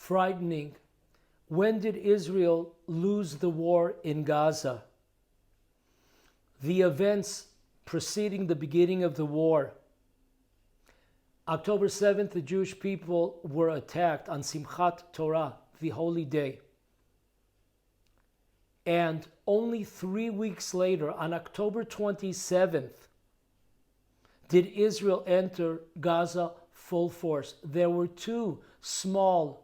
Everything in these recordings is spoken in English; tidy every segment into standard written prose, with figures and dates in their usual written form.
frightening. When did Israel lose the war in Gaza? The events preceding the beginning of the war. October 7th, the Jewish people were attacked on Simchat Torah, the holy day. And only 3 weeks later, on October 27th, did Israel enter Gaza full force. There were 2 small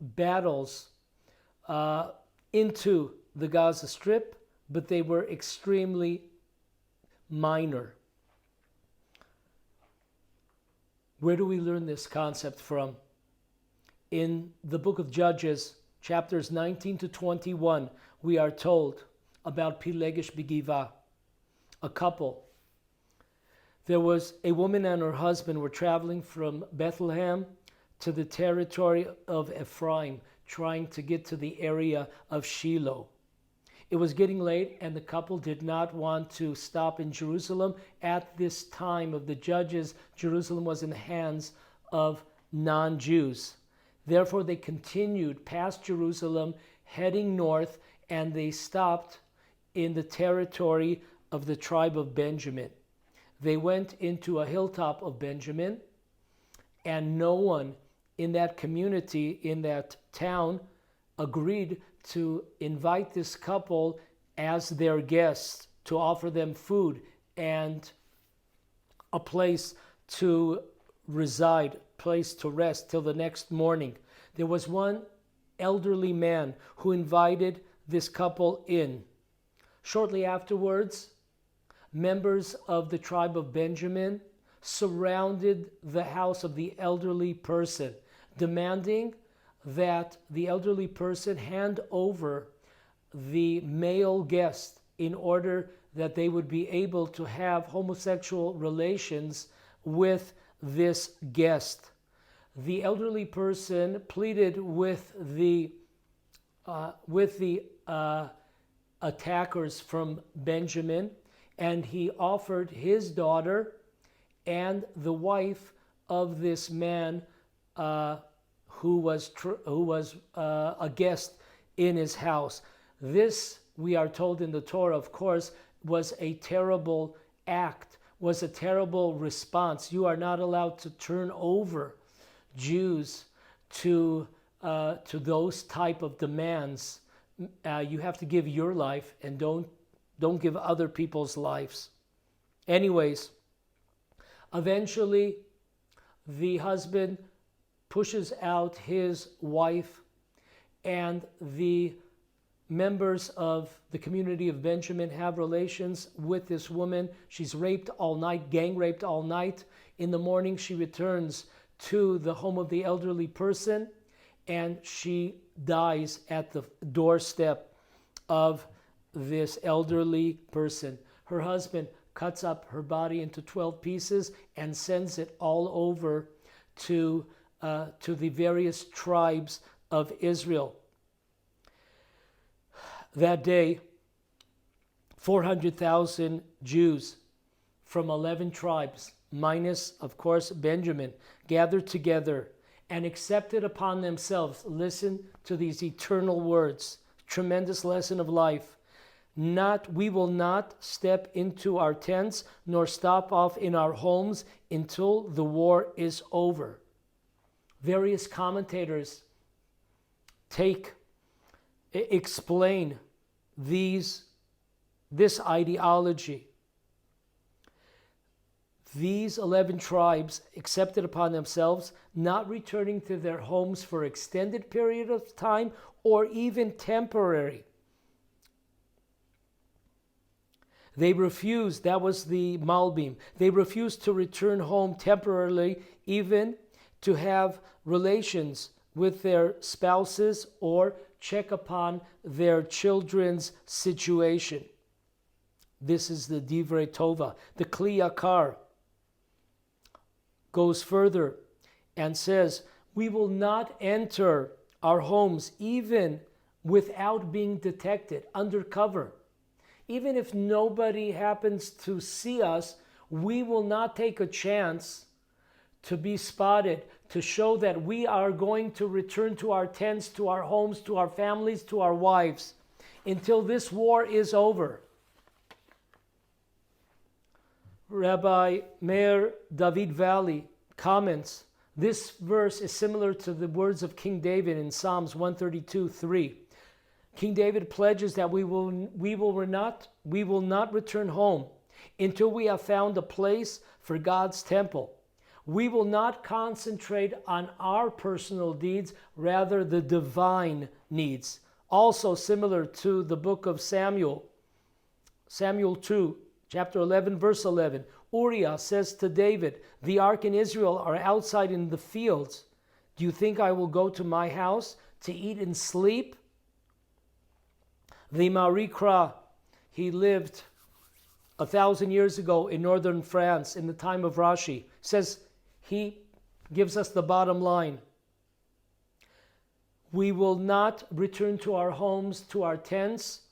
battles into the Gaza Strip, but they were extremely minor. Where do we learn this concept from? In the book of Judges, chapters 19 to 21, we are told about Pilegesh Begiva, a couple. There was a woman and her husband were traveling from Bethlehem to the territory of Ephraim, trying to get to the area of Shiloh. It was getting late, and the couple did not want to stop in Jerusalem. At this time of the Judges, Jerusalem was in the hands of non-Jews. Therefore, they continued past Jerusalem, heading north, and they stopped in the territory of the tribe of Benjamin. They went into a hilltop of Benjamin, and no one in that community, in that town, agreed to invite this couple as their guests, to offer them food and a place to reside, place to rest till the next morning. There was one elderly man who invited this couple in. Shortly afterwards, members of the tribe of Benjamin surrounded the house of the elderly person, demanding that the elderly person hand over the male guest in order that they would be able to have homosexual relations with this guest. The elderly person pleaded with the attackers from Benjamin, and he offered his daughter and the wife of this man who was a guest in his house. This, we are told in the Torah, of course, was a terrible act, was a terrible response. You are not allowed to turn over Jews to those type of demands. You have to give your life, and don't give other people's lives. Anyways, eventually the husband pushes out his wife, and the members of the community of Benjamin have relations with this woman. She's raped all night, gang raped all night. In the morning, she returns to the home of the elderly person, and she dies at the doorstep of this elderly person. Her husband cuts up her body into 12 pieces and sends it all over to the various tribes of Israel. That day, 400,000 Jews from 11 tribes, minus, of course, Benjamin, gathered together and accepted upon themselves, listen to these eternal words, tremendous lesson of life. We will not step into our tents nor stop off in our homes until the war is over. Various commentators explain this ideology. These 11 tribes accepted upon themselves not returning to their homes for extended period of time or even temporary. They refused, that was the Malbim, they refused to return home temporarily, even to have relations with their spouses or check upon their children's situation. This is the Divrei Tova. The Kli Yakar goes further and says, we will not enter our homes even without being detected, undercover. Even if nobody happens to see us, we will not take a chance to be spotted, to show that we are going to return to our tents, to our homes, to our families, to our wives, until this war is over. Rabbi Meir David Valley comments, this verse is similar to the words of King David in Psalms 132:3. King David pledges that we will not return home until we have found a place for God's temple. We will not concentrate on our personal deeds, rather the divine needs. Also similar to the book of Samuel 2, chapter 11, verse 11. Uriah says to David, the ark and Israel are outside in the fields. Do you think I will go to my house to eat and sleep? The Marra, he lived 1,000 years ago in northern France in the time of Rashi, says he gives us the bottom line. We will not return to our homes, to our tents,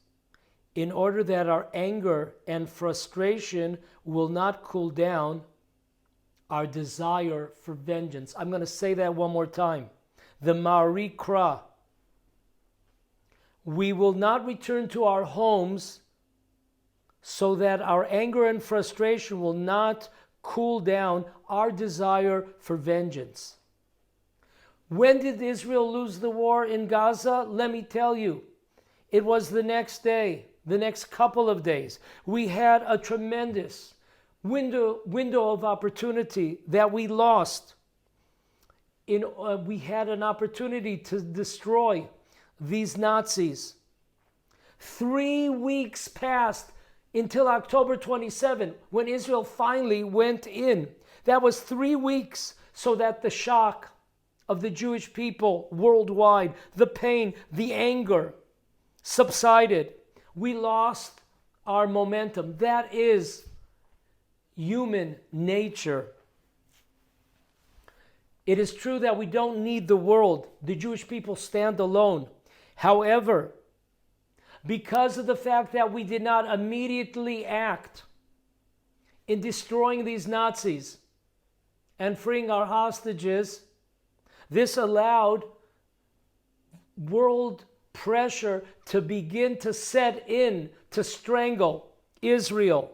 in order that our anger and frustration will not cool down our desire for vengeance. I'm going to say that one more time. The Marikra. We will not return to our homes so that our anger and frustration will not cool down our desire for vengeance. When did Israel lose the war in Gaza? Let me tell you, it was the next day, the next couple of days. We had a tremendous window of opportunity that we lost. We had an opportunity to destroy these Nazis. 3 weeks passed until October 27, when Israel finally went in. That was 3 weeks, so that the shock of the Jewish people worldwide, the pain, the anger subsided. We lost our momentum. That is human nature. It is true that we don't need the world. The Jewish people stand alone. However, because of the fact that we did not immediately act in destroying these Nazis and freeing our hostages, this allowed world pressure to begin to set in to strangle Israel.